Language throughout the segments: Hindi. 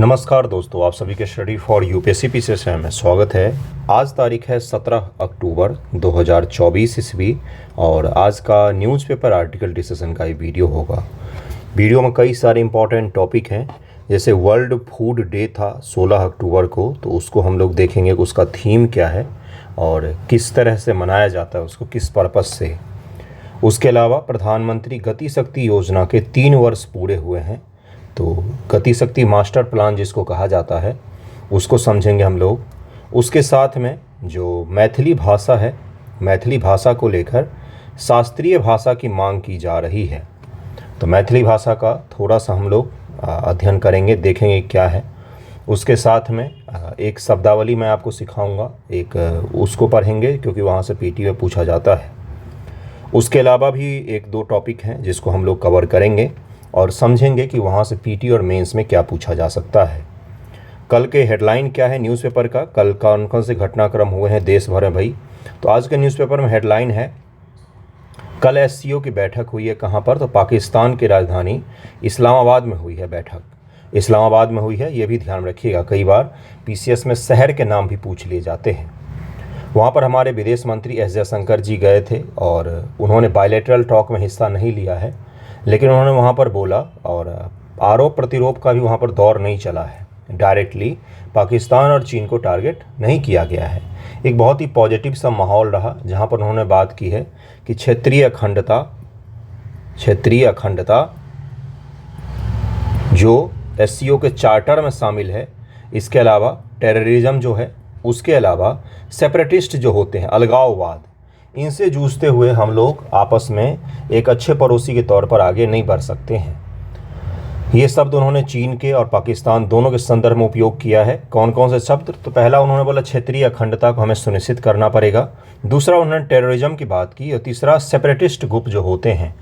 नमस्कार दोस्तों, आप सभी के स्टडी फॉर यूपीएससी पीसीएस में स्वागत है। आज तारीख है 17 अक्टूबर 2024 ईस्वी और आज का न्यूज़पेपर आर्टिकल डिस्कशन का ये वीडियो होगा। वीडियो में कई सारे इंपॉर्टेंट टॉपिक हैं, जैसे वर्ल्ड फूड डे था 16 अक्टूबर को, तो उसको हम लोग देखेंगे कि उसका थीम क्या है और किस तरह से मनाया जाता है, उसको किस पर्पज़ से। उसके अलावा प्रधानमंत्री गति शक्ति योजना के 3 वर्ष पूरे हुए हैं, तो गति शक्ति मास्टर प्लान जिसको कहा जाता है उसको समझेंगे हम लोग। उसके साथ में जो मैथिली भाषा है, मैथिली भाषा को लेकर शास्त्रीय भाषा की मांग की जा रही है, तो मैथिली भाषा का थोड़ा सा हम लोग अध्ययन करेंगे, देखेंगे क्या है। उसके साथ में एक शब्दावली मैं आपको सिखाऊंगा, एक उसको पढ़ेंगे क्योंकि वहाँ से पीटी में पूछा जाता है। उसके अलावा भी 1-2 टॉपिक हैं जिसको हम लोग कवर करेंगे और समझेंगे कि वहाँ से पीटी और मेंस में क्या पूछा जा सकता है। कल के हेडलाइन क्या है न्यूज़पेपर का, कल कौन कौन से घटनाक्रम हुए हैं देश भर में भाई। तो आज के न्यूज़पेपर में हेडलाइन है, कल एससीओ की बैठक हुई है कहाँ पर, तो पाकिस्तान की राजधानी इस्लामाबाद में हुई है बैठक। इस्लामाबाद में हुई है, ये भी ध्यान रखिएगा, कई बार पीसीएस में शहर के नाम भी पूछ लिए जाते हैं। वहाँ पर हमारे विदेश मंत्री एस जयशंकर जी गए थे और उन्होंने बायलैटरल टॉक में हिस्सा नहीं लिया है, लेकिन उन्होंने वहाँ पर बोला और आरोप प्रत्यारोप का भी वहाँ पर दौर नहीं चला है। डायरेक्टली पाकिस्तान और चीन को टारगेट नहीं किया गया है। एक बहुत ही पॉजिटिव सा माहौल रहा जहाँ पर उन्होंने बात की है कि क्षेत्रीय अखंडता जो एससीओ के चार्टर में शामिल है, इसके अलावा टेररिज्म जो है, उसके अलावा सेपरेटिस्ट जो होते हैं, अलगाववाद, इनसे जूझते हुए हम लोग आपस में एक अच्छे पड़ोसी के तौर पर आगे नहीं बढ़ सकते हैं। ये शब्द उन्होंने चीन के और पाकिस्तान दोनों के संदर्भ में उपयोग किया है। कौन कौन से शब्द, तो पहला उन्होंने बोला क्षेत्रीय अखंडता को हमें सुनिश्चित करना पड़ेगा, दूसरा उन्होंने टेररिज्म की बात की और तीसरा सेपरेटिस्ट ग्रुप जो होते हैं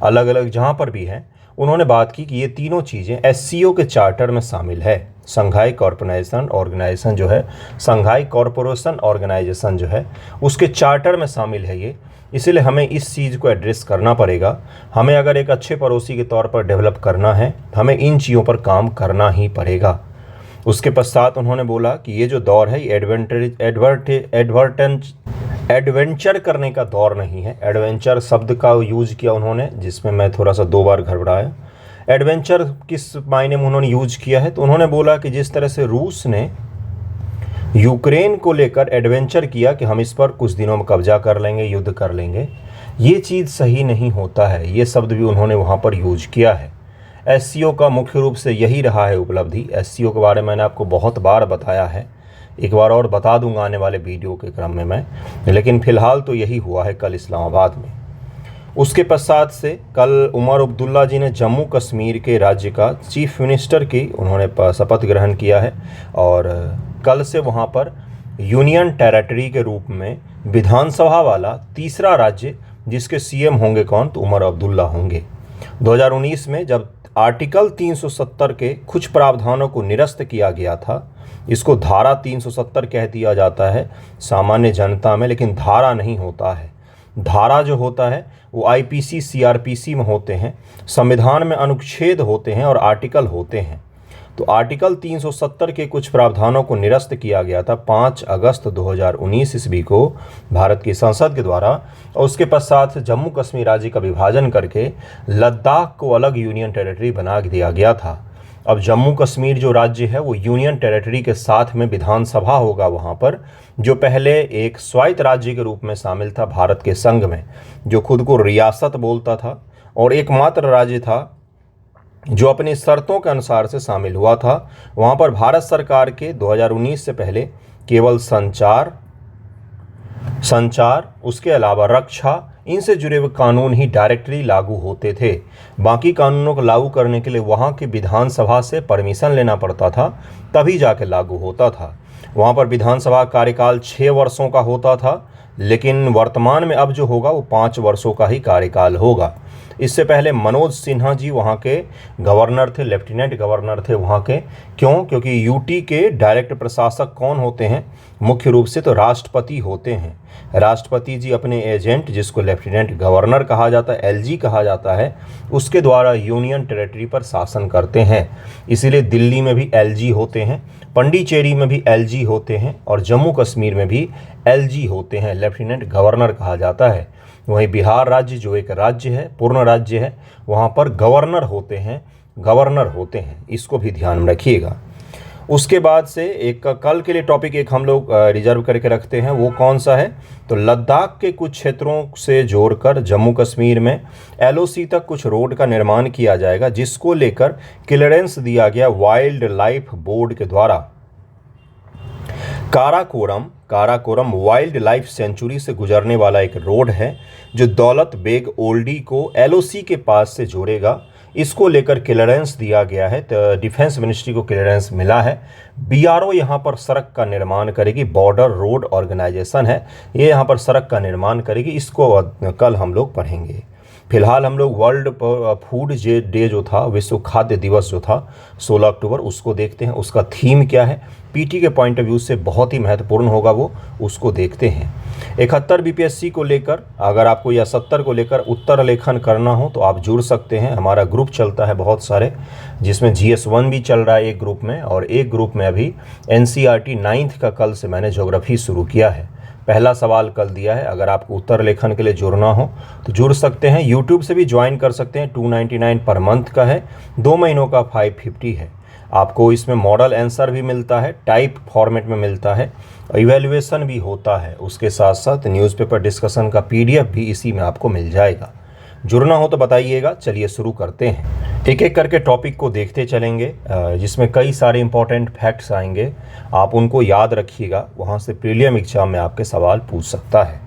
अलग अलग जहाँ पर भी हैं, उन्होंने बात की कि ये तीनों चीज़ें एससीओ के चार्टर में शामिल है। शंघाई कॉरपोरेशन ऑर्गेनाइजेशन जो है, शंघाई कॉरपोरेशन ऑर्गेनाइजेशन जो है उसके चार्टर में शामिल है ये, इसलिए हमें इस चीज़ को एड्रेस करना पड़ेगा। हमें अगर एक अच्छे पड़ोसी के तौर पर डेवलप करना है, हमें इन चीज़ों पर काम करना ही पड़ेगा। उसके पश्चात उन्होंने बोला कि ये जो दौर है एडवेंचर करने का दौर नहीं है। एडवेंचर शब्द का यूज़ किया उन्होंने, जिसमें मैं थोड़ा सा 2 बार घबराया। एडवेंचर किस मायने में उन्होंने यूज़ किया है, तो उन्होंने बोला कि जिस तरह से रूस ने यूक्रेन को लेकर एडवेंचर किया कि हम इस पर कुछ दिनों में कब्जा कर लेंगे, युद्ध कर लेंगे, ये चीज़ सही नहीं होता है। ये शब्द भी उन्होंने वहाँ पर यूज किया है। एससीओ का मुख्य रूप से यही रहा है उपलब्धि। एससीओ के बारे में मैंने आपको बहुत बार बताया है, एक बार और बता दूंगा आने वाले वीडियो के क्रम में मैं, लेकिन फ़िलहाल तो यही हुआ है कल इस्लामाबाद में। उसके पश्चात से कल उमर अब्दुल्ला जी ने जम्मू कश्मीर के राज्य का चीफ मिनिस्टर की उन्होंने शपथ ग्रहण किया है और कल से वहाँ पर यूनियन टेरिटरी के रूप में विधानसभा वाला तीसरा राज्य जिसके सीएम होंगे कौन, तो उमर अब्दुल्ला होंगे। 2019 में जब आर्टिकल 370 के कुछ प्रावधानों को निरस्त किया गया था, इसको धारा 370 कह दिया जाता है सामान्य जनता में, लेकिन धारा नहीं होता है। धारा जो होता है वो आईपीसी सीआरपीसी में होते हैं, संविधान में अनुच्छेद होते हैं और आर्टिकल होते हैं। तो आर्टिकल 370 के कुछ प्रावधानों को निरस्त किया गया था 5 अगस्त 2019 ईस्वी को भारत की संसद के द्वारा, और उसके पश्चात जम्मू कश्मीर राज्य का विभाजन करके लद्दाख को अलग यूनियन टेरिटरी बना दिया गया था। अब जम्मू कश्मीर जो राज्य है वो यूनियन टेरिटरी के साथ में विधानसभा होगा वहाँ पर, जो पहले एक स्वायत्त राज्य के रूप में शामिल था भारत के संघ में, जो खुद को रियासत बोलता था और एकमात्र राज्य था जो अपनी शर्तों के अनुसार से शामिल हुआ था। वहाँ पर भारत सरकार के 2019 से पहले केवल संचार, उसके अलावा रक्षा, इनसे जुड़े हुए कानून ही डायरेक्टली लागू होते थे। बाकी कानूनों को लागू करने के लिए वहाँ की विधानसभा से परमिशन लेना पड़ता था, तभी जाके लागू होता था। वहाँ पर विधानसभा कार्यकाल 6 वर्षों का होता था, लेकिन वर्तमान में अब जो होगा वो 5 वर्षों का ही कार्यकाल होगा। इससे पहले मनोज सिन्हा जी वहाँ के गवर्नर थे, लेफ्टिनेंट गवर्नर थे वहाँ के। क्यों? क्योंकि यूटी के डायरेक्ट प्रशासक कौन होते हैं? मुख्य रूप से तो राष्ट्रपति होते हैं। राष्ट्रपति जी अपने एजेंट, जिसको लेफ्टिनेंट गवर्नर कहा जाता है, एलजी कहा जाता है, उसके द्वारा यूनियन टेरिटरी पर शासन करते हैं। इसीलिए दिल्ली में भी एलजी होते हैं, पंडिचेरी में भी एलजी होते हैं और जम्मू कश्मीर में भी एलजी होते हैं, लेफ्टिनेंट गवर्नर कहा जाता है। वहीं बिहार राज्य जो एक राज्य है, पूर्ण राज्य है, वहाँ पर गवर्नर होते हैं। इसको भी ध्यान में रखिएगा। उसके बाद से एक कल के लिए टॉपिक एक हम लोग रिजर्व करके रखते हैं, वो कौन सा है? तो लद्दाख के कुछ क्षेत्रों से जोड़कर जम्मू कश्मीर में एलओसी तक कुछ रोड का निर्माण किया जाएगा, जिसको लेकर क्लियरेंस दिया गया वाइल्ड लाइफ बोर्ड के द्वारा। काराकोरम वाइल्ड लाइफ सेंचुरी से गुजरने वाला एक रोड है जो दौलत बेग ओल्डी को एलओसी के पास से जोड़ेगा। इसको लेकर क्लियरेंस दिया गया है, तो डिफेंस मिनिस्ट्री को क्लियरेंस मिला है। बीआरओ यहाँ पर सड़क का निर्माण करेगी, बॉर्डर रोड ऑर्गेनाइजेशन है, ये यहाँ पर सड़क का निर्माण करेगी। इसको कल हम लोग पढ़ेंगे। फिलहाल हम लोग वर्ल्ड फूड डे जो था, विश्व खाद्य दिवस जो था 16 अक्टूबर, उसको देखते हैं। उसका थीम क्या है? पीटी के पॉइंट ऑफ व्यू से बहुत ही महत्वपूर्ण होगा वो, उसको देखते हैं। 71 बीपीएससी को लेकर अगर आपको या 70 को लेकर उत्तर लेखन करना हो तो आप जुड़ सकते हैं। हमारा ग्रुप चलता है बहुत सारे, जिसमें GS1 भी चल रहा है एक ग्रुप में, और एक ग्रुप में अभी NCERT 9th का कल से मैंने ज्योग्राफी शुरू किया है। पहला सवाल कल दिया है। अगर आपको उत्तर लेखन के लिए जुड़ना हो तो जुड़ सकते हैं। यूट्यूब से भी ज्वाइन कर सकते हैं। 299 पर मंथ का है, 2 महीनों का 550 है। आपको इसमें मॉडल आंसर भी मिलता है, टाइप फॉर्मेट में मिलता है, इवैल्यूएशन भी होता है। उसके साथ साथ न्यूज़पेपर डिस्कशन का PDF भी इसी में आपको मिल जाएगा। जुड़ना हो तो बताइएगा। चलिए शुरू करते हैं। एक एक करके टॉपिक को देखते चलेंगे, जिसमें कई सारे इंपॉर्टेंट फैक्ट्स आएंगे, आप उनको याद रखिएगा। वहाँ से प्रीलियम एग्जाम में आपके सवाल पूछ सकता है।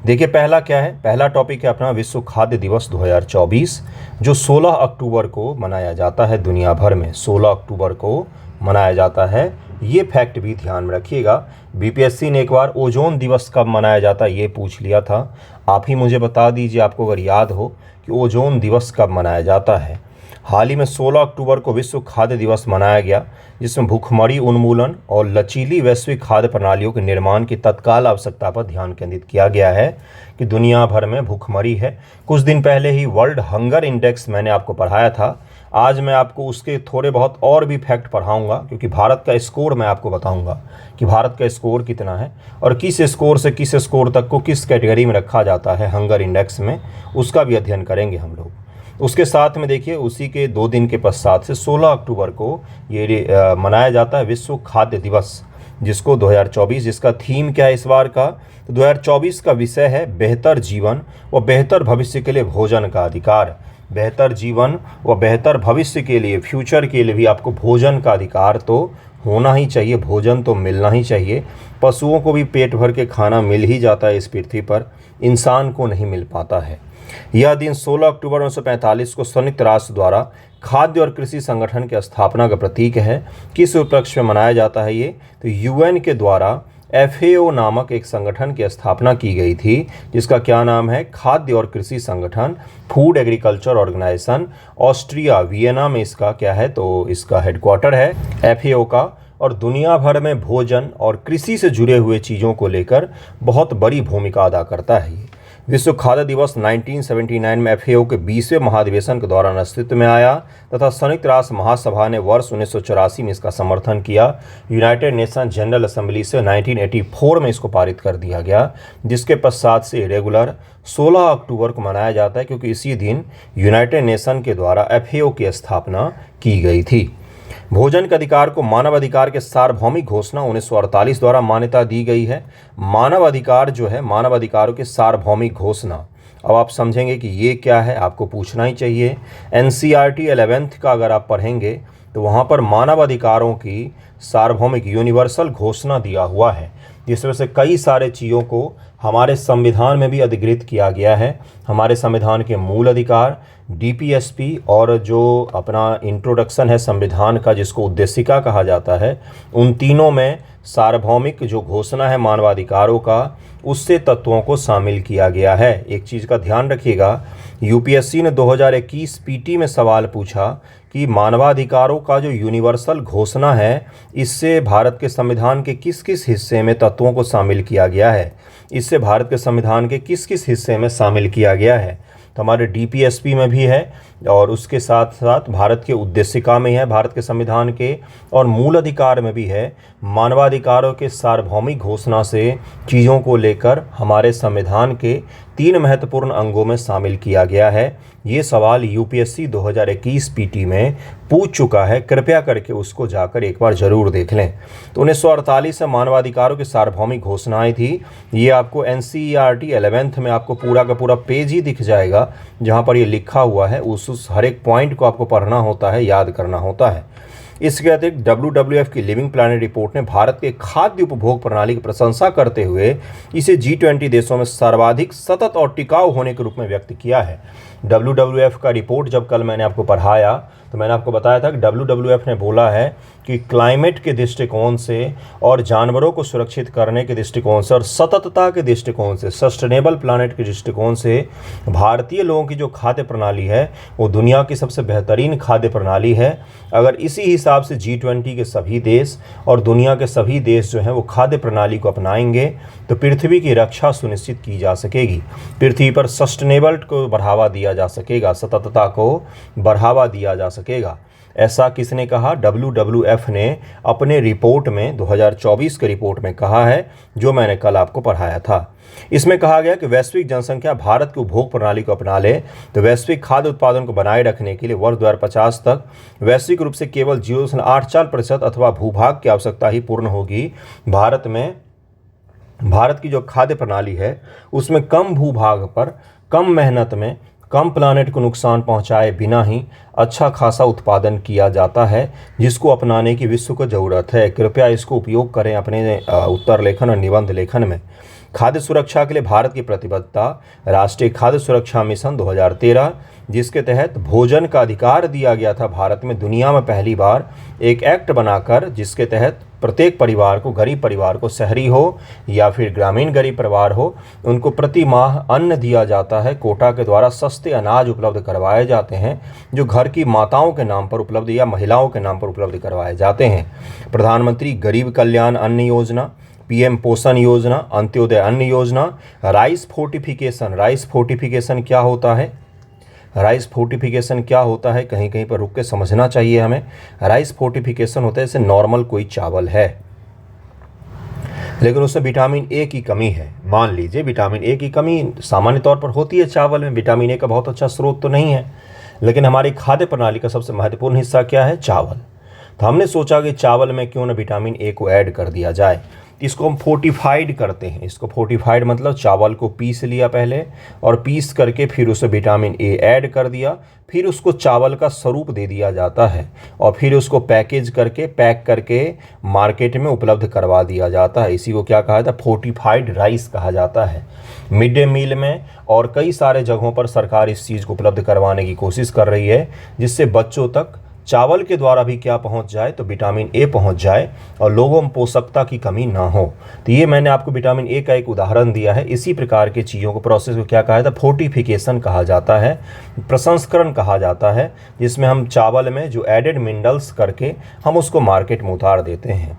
देखिए पहला क्या है? पहला टॉपिक है अपना विश्व खाद्य दिवस 2024, जो 16 अक्टूबर को मनाया जाता है दुनिया भर में। 16 अक्टूबर को मनाया जाता है, ये फैक्ट भी ध्यान में रखिएगा। बीपीएससी ने एक बार ओजोन दिवस कब मनाया जाता है ये पूछ लिया था। आप ही मुझे बता दीजिए, आपको अगर याद हो कि ओजोन दिवस कब मनाया जाता है। हाल ही में 16 अक्टूबर को विश्व खाद्य दिवस मनाया गया, जिसमें भूखमरी उन्मूलन और लचीली वैश्विक खाद्य प्रणालियों के निर्माण की तत्काल आवश्यकता पर ध्यान केंद्रित किया गया है कि दुनिया भर में भूखमरी है। कुछ दिन पहले ही वर्ल्ड हंगर इंडेक्स मैंने आपको पढ़ाया था। आज मैं आपको उसके थोड़े बहुत और भी फैक्ट पढ़ाऊंगा, क्योंकि भारत का स्कोर मैं आपको बताऊंगा कि भारत का स्कोर कितना है और किस स्कोर से किस स्कोर तक को किस कैटेगरी में रखा जाता है हंगर इंडेक्स में, उसका भी अध्ययन करेंगे हम लोग। उसके साथ में देखिए उसी के 2 दिन के पश्चात से 16 अक्टूबर को ये मनाया जाता है विश्व खाद्य दिवस, जिसको 2024, जिसका थीम क्या है इस बार का? तो 2024 का विषय है बेहतर जीवन व बेहतर भविष्य के लिए भोजन का अधिकार। बेहतर जीवन व बेहतर भविष्य के लिए, फ्यूचर के लिए भी आपको भोजन का अधिकार तो होना ही चाहिए, भोजन तो मिलना ही चाहिए। पशुओं को भी पेट भर के खाना मिल ही जाता है इस पृथ्वी पर, इंसान को नहीं मिल पाता है। यह दिन 16 अक्टूबर 1945 को संयुक्त राष्ट्र द्वारा खाद्य और कृषि संगठन की स्थापना का प्रतीक है। किस उपलक्ष्य में मनाया जाता है ये? तो UN के द्वारा FAO नामक एक संगठन की स्थापना की गई थी, जिसका क्या नाम है? खाद्य और कृषि संगठन, food agriculture organisation. Austria Vienna में इसका क्या है? तो इसका हेडक्वार्टर है FAO का। और दुनिया भर में भोजन और कृषि से जुड़े हुए चीज़ों को लेकर बहुत बड़ी भूमिका अदा करता है ये। विश्व खाद्य दिवस 1979 में FAO के 20वें महाधिवेशन के दौरान अस्तित्व में आया तथा संयुक्त राष्ट्र महासभा ने वर्ष 1984 में इसका समर्थन किया। यूनाइटेड नेशन जनरल असेंबली से 1984 में इसको पारित कर दिया गया, जिसके पश्चात से रेगुलर 16 अक्टूबर को मनाया जाता है, क्योंकि इसी दिन यूनाइटेड नेशन के द्वारा FAO की स्थापना की गई थी। भोजन के अधिकार को मानव अधिकार के सार्वभौमिक घोषणा 1948 द्वारा मान्यता दी गई है। मानव अधिकार जो है, मानव अधिकारों की सार्वभौमिक घोषणा। अब आप समझेंगे कि ये क्या है, आपको पूछना ही चाहिए। NCERT 11th का अगर आप पढ़ेंगे तो वहाँ पर मानव अधिकारों की सार्वभौमिक यूनिवर्सल घोषणा दिया हुआ है, जिस वजह से कई सारे चीज़ों को हमारे संविधान में भी अधिकृत किया गया है। हमारे संविधान के मूल अधिकार, डीपीएसपी और जो अपना इंट्रोडक्शन है संविधान का जिसको उद्देशिका कहा जाता है, उन तीनों में सार्वभौमिक जो घोषणा है मानवाधिकारों का, उससे तत्वों को शामिल किया गया है। एक चीज़ का ध्यान रखिएगा, यूपीएससी ने 2021 पीटी में सवाल पूछा कि मानवाधिकारों का जो यूनिवर्सल घोषणा है, इससे भारत के संविधान के किस किस हिस्से में तत्वों को शामिल किया गया है, इससे भारत के संविधान के किस किस हिस्से में शामिल किया गया है। तो हमारे डीपीएसपी में भी है और उसके साथ साथ भारत के उद्देशिका में है, भारत के संविधान के, और मूल अधिकार में भी है। मानवाधिकारों के सार्वभौमिक घोषणा से चीज़ों को लेकर हमारे संविधान के 3 महत्वपूर्ण अंगों में शामिल किया गया है। ये सवाल यूपीएससी 2021 पीटी में पूछ चुका है, कृपया करके उसको जाकर एक बार ज़रूर देख लें। तो 1948 में मानवाधिकारों की सार्वभौमिक घोषणाएं थी। ये आपको एनसीईआरटी 11th में आपको पूरा का पूरा पेज ही दिख जाएगा जहाँ पर ये लिखा हुआ है। उस हर एक पॉइंट को आपको पढ़ना होता है, याद करना होता है। इसके अतिरिक्त WWF की लिविंग प्लानिट रिपोर्ट ने भारत के खाद्य उपभोग प्रणाली की प्रशंसा करते हुए इसे G20 देशों में सर्वाधिक सतत और टिकाऊ होने के रूप में व्यक्त किया है। WWF का रिपोर्ट जब कल मैंने आपको पढ़ाया तो मैंने आपको बताया था कि WWF ने बोला है कि क्लाइमेट के दृष्टिकोण से और जानवरों को सुरक्षित करने के दृष्टिकोण से और सततता के दृष्टिकोण से, सस्टेनेबल प्लानेट के दृष्टिकोण से भारतीय लोगों की जो खाद्य प्रणाली है वो दुनिया की सबसे बेहतरीन खाद्य प्रणाली है। अगर इसी हिसाब से G20 के सभी देश और दुनिया के सभी देश जो हैं वो खाद्य प्रणाली को अपनाएंगे तो पृथ्वी की रक्षा सुनिश्चित की जा सकेगी, पृथ्वी पर सस्टेनेबल को बढ़ावा दिया जा सकेगा, सततता को बढ़ावा दिया जा सकेगा। ऐसा किसने कहा? WWF ने अपने रिपोर्ट में 2024 के रिपोर्ट में कहा है, जो मैंने कल आपको पढ़ाया था। इसमें कहा गया कि वैश्विक जनसंख्या भारत की उपभोग प्रणाली को अपना ले तो वैश्विक खाद्य उत्पादन को बनाए रखने के लिए वर्ष 2050 तक वैश्विक रूप से केवल 0.84% अथवा भूभाग की आवश्यकता ही पूर्ण होगी। भारत की जो खाद्य प्रणाली है उसमें कम भूभाग पर, कम मेहनत में, कम प्लानेट को नुकसान पहुंचाए बिना ही अच्छा खासा उत्पादन किया जाता है, जिसको अपनाने की विश्व को ज़रूरत है। कृपया इसको उपयोग करें अपने उत्तर लेखन और निबंध लेखन में। खाद्य सुरक्षा के लिए भारत की प्रतिबद्धता, राष्ट्रीय खाद्य सुरक्षा मिशन 2013, जिसके तहत भोजन का अधिकार दिया गया था भारत में दुनिया में पहली बार एक एक्ट बनाकर, जिसके तहत प्रत्येक परिवार को, गरीब परिवार को, शहरी हो या फिर ग्रामीण गरीब परिवार हो, उनको प्रति माह अन्न दिया जाता है। कोटा के द्वारा सस्ते अनाज उपलब्ध करवाए जाते हैं जो घर की माताओं के नाम पर उपलब्ध या महिलाओं के नाम पर उपलब्ध करवाए जाते हैं। प्रधानमंत्री गरीब कल्याण अन्न योजना, PM पोषण योजना, अंत्योदय अन्न योजना, राइस फोर्टिफिकेशन। राइस फोर्टिफिकेशन क्या होता है? राइस फोर्टिफिकेशन क्या होता है, कहीं कहीं पर रुक के समझना चाहिए हमें। राइस फोर्टिफिकेशन होता है जैसे नॉर्मल कोई चावल है लेकिन उसमें विटामिन ए की कमी है। मान लीजिए विटामिन ए की कमी सामान्य तौर पर होती है चावल में, विटामिन ए का बहुत अच्छा स्रोत तो नहीं है, लेकिन हमारी खाद्य प्रणाली का सबसे महत्वपूर्ण हिस्सा क्या है? चावल। तो हमने सोचा कि चावल में क्यों ना विटामिन ए को ऐड कर दिया जाए। इसको हम फोर्टिफाइड करते हैं। इसको फोर्टिफाइड मतलब चावल को पीस लिया पहले और पीस करके फिर उसे विटामिन ए ऐड कर दिया, फिर उसको चावल का स्वरूप दे दिया जाता है और फिर उसको पैकेज करके, पैक करके मार्केट में उपलब्ध करवा दिया जाता है। इसी को क्या कहा जाता है? फोर्टिफाइड राइस कहा जाता है। मिड डे मील में और कई सारे जगहों पर सरकार इस चीज़ को उपलब्ध करवाने की कोशिश कर रही है, जिससे बच्चों तक चावल के द्वारा भी क्या पहुंच जाए तो विटामिन ए पहुंच जाए और लोगों में पोषकता की कमी ना हो। तो ये मैंने आपको विटामिन ए का एक उदाहरण दिया है। इसी प्रकार के चीज़ों को, प्रोसेस को क्या कहा जाता है? फोर्टिफिकेशन कहा जाता है, प्रसंस्करण कहा जाता है, जिसमें हम चावल में जो एडेड मिनरल्स करके हम उसको मार्केट में उतार देते हैं।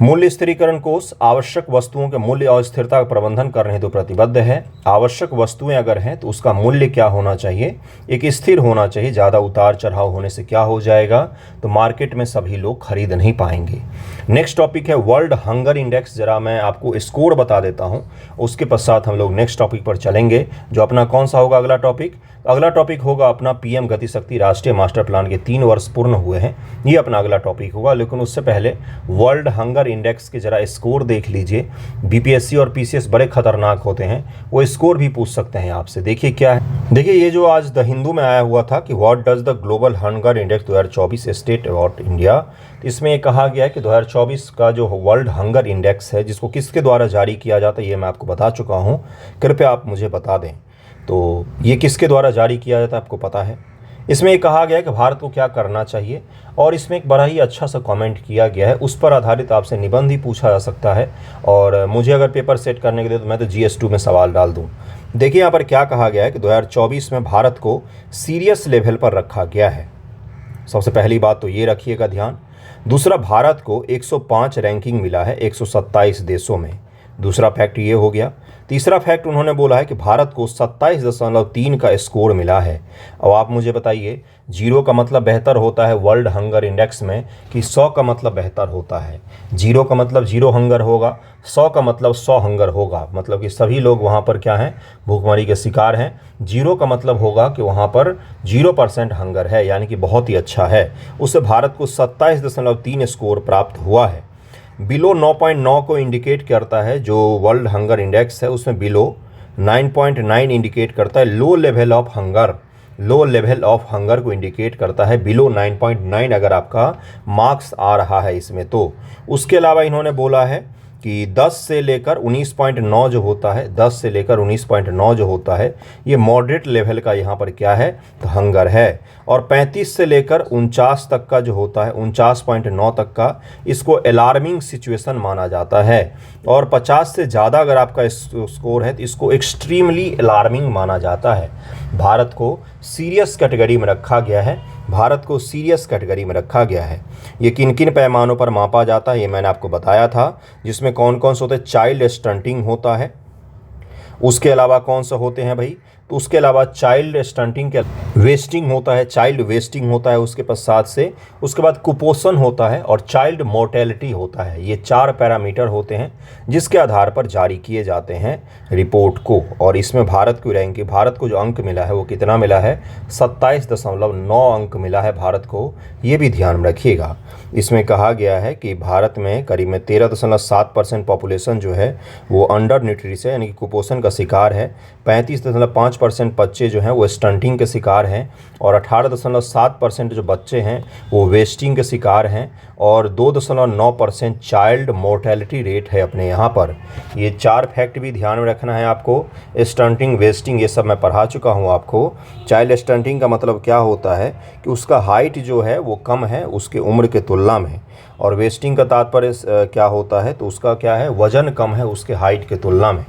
मूल्य स्थिरीकरण कोष आवश्यक वस्तुओं के मूल्य और स्थिरता का प्रबंधन करने हेतु प्रतिबद्ध है। आवश्यक वस्तुएं अगर हैं तो उसका मूल्य क्या होना चाहिए? एक स्थिर होना चाहिए। ज़्यादा उतार चढ़ाव होने से क्या हो जाएगा? तो मार्केट में सभी लोग खरीद नहीं पाएंगे। नेक्स्ट टॉपिक है वर्ल्ड हंगर इंडेक्स। जरा मैं आपको स्कोर बता देता हूँ, उसके पश्चात हम लोग नेक्स्ट टॉपिक पर चलेंगे, जो अपना कौन सा होगा अगला टॉपिक? अगला टॉपिक होगा अपना PM गति शक्ति राष्ट्रीय मास्टर प्लान के 3 वर्ष पूर्ण हुए हैं, ये अपना अगला टॉपिक होगा। लेकिन उससे पहले वर्ल्ड हंगर इंडेक्स के ज़रा स्कोर देख लीजिए। बीपीएससी और पीसीएस बड़े खतरनाक होते हैं, वो स्कोर भी पूछ सकते हैं आपसे। देखिए क्या है, देखिए ये जो आज द हिंदू में आया हुआ था कि what does the global hunger index 2024 state about India, तो इसमें ये कहा गया है कि 2024 का जो वर्ल्ड हंगर इंडेक्स है, जिसको किसके द्वारा जारी किया जाता है ये मैं आपको बता चुका हूँ, कृपया आप मुझे बता दें। तो ये किसके द्वारा जारी किया जाता है आपको पता है। इसमें ये कहा गया है कि भारत को क्या करना चाहिए, और इसमें एक बड़ा ही अच्छा सा कमेंट किया गया है, उस पर आधारित आपसे निबंध ही पूछा जा सकता है। और मुझे अगर पेपर सेट करने के लिए तो मैं तो GS2 में सवाल डाल दूं। देखिए यहाँ पर क्या कहा गया है कि 2024 में भारत को सीरियस लेवल पर रखा गया है। सबसे पहली बात तो ये रखिएगा ध्यान। दूसरा, भारत को 105 रैंकिंग मिला है 127 देशों में। दूसरा फैक्ट ये हो गया। तीसरा फैक्ट उन्होंने बोला है कि भारत को 27.3 का स्कोर मिला है। अब आप मुझे बताइए, 0 का मतलब बेहतर होता है वर्ल्ड हंगर इंडेक्स में, कि 100 का मतलब बेहतर होता है। 0 का मतलब 0 हंगर होगा, 100 का मतलब 100 हंगर होगा, मतलब कि सभी लोग वहाँ पर क्या हैं, भूखमरी के शिकार हैं। 0 का मतलब होगा कि वहाँ पर 0% हंगर है, यानी कि बहुत ही अच्छा है। उससे भारत को 27.3 स्कोर प्राप्त हुआ है। बिलो 9.9 को इंडिकेट करता है, जो वर्ल्ड हंगर इंडेक्स है उसमें बिलो 9.9 इंडिकेट करता है low level of hunger. Low level of hunger को इंडिकेट करता है बिलो 9.9 अगर आपका मार्क्स आ रहा है इसमें तो। उसके अलावा इन्होंने बोला है कि 10 से लेकर 19.9 जो होता है, 10 से लेकर 19.9 जो होता है, ये मॉडरेट लेवल का यहाँ पर क्या है, तो हंगर है। और 35 से लेकर 49 तक का जो होता है, 49.9 तक का, इसको अलार्मिंग सिचुएशन माना जाता है। और 50 से ज़्यादा अगर आपका स्कोर है तो इसको एक्सट्रीमली अलार्मिंग माना जाता है। भारत को सीरियस कैटेगरी में रखा गया है, भारत को सीरियस कैटेगरी में रखा गया है। ये किन किन पैमानों पर मापा जाता है ये मैंने आपको बताया था, जिसमें कौन कौन से होते हैं। चाइल्ड स्टंटिंग होता है, उसके अलावा कौन सा होते हैं भाई, तो उसके अलावा चाइल्ड स्टंटिंग के वेस्टिंग होता है, चाइल्ड वेस्टिंग होता है उसके पश्चात से, उसके बाद कुपोषण होता है और चाइल्ड मोर्टेलिटी होता है। ये 4 पैरामीटर होते हैं जिसके आधार पर जारी किए जाते हैं रिपोर्ट को। और इसमें भारत की रैंक, भारत को जो अंक मिला है वो कितना मिला है, 27.9 अंक मिला है भारत को, ये भी ध्यान में रखिएगा। इसमें कहा गया है कि भारत में करीब में 13.7% पॉपुलेशन जो है वो अंडर न्यूट्रिशन यानी कि कुपोषण का शिकार है। 35.5% बच्चे जो हैं वो स्टंटिंग के शिकार हैं, और 18.7% जो बच्चे हैं वो वेस्टिंग के शिकार हैं, और 2.9% चाइल्ड मोर्टेलिटी रेट है अपने यहाँ पर। ये 4 फैक्ट भी ध्यान में रखना है आपको। स्टंटिंग, वेस्टिंग, ये सब मैं पढ़ा चुका हूँ आपको। चाइल्ड स्टंटिंग का मतलब क्या होता है कि उसका हाइट जो है वो कम है उसके उम्र के तुलना में, और वेस्टिंग का तात्पर्य क्या होता है, तो उसका क्या है, वजन कम है उसके हाइट के तुलना में।